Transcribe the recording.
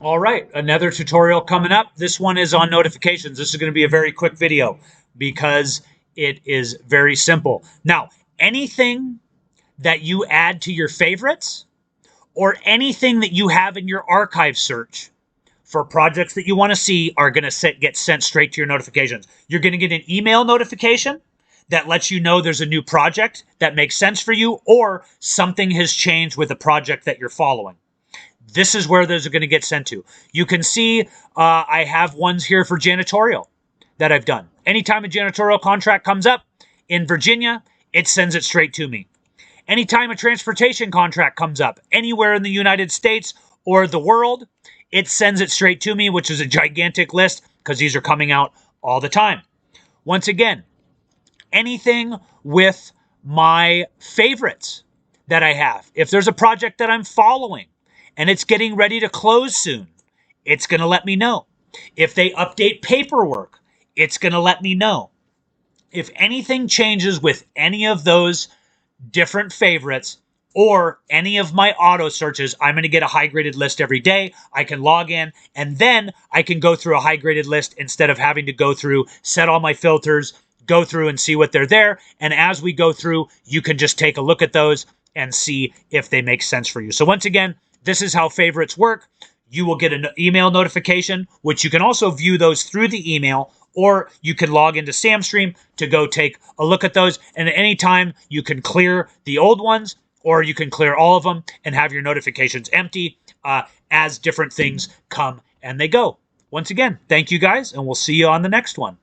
All right, another tutorial coming up. This one is on notifications. This is going to be a very quick video because it is very simple. Now, anything that you add to your favorites or anything that you have in your archive search for projects that you want to see are going to get sent straight to your notifications. You're going to get an email notification that lets you know there's a new project that makes sense for you or something has changed with the project that you're following. This is where those are going to get sent to. You can see I have ones here for janitorial that I've done. Anytime a janitorial contract comes up in Virginia, it sends it straight to me. Anytime a transportation contract comes up anywhere in the United States or the world, it sends it straight to me, which is a gigantic list because these are coming out all the time. Once again, anything with my favorites that I have. If there's a project that I'm following and it's getting ready to close soon, it's going to let me know. If they update paperwork, it's going to let me know. If anything changes with any of those different favorites or any of my auto searches, I'm going to get a high graded list every day. I can log in and then I can go through a high graded list instead of having to go through, set all my filters, go through and see what they're there. And as we go through, you can just take a look at those and see if they make sense for you. So once again, this is how favorites work. You will get an email notification, which you can also view those through the email, or you can log into SamStream to go take a look at those. And at any time, you can clear the old ones, or you can clear all of them and have your notifications empty as different things come and they go. Once again, thank you guys, and we'll see you on the next one.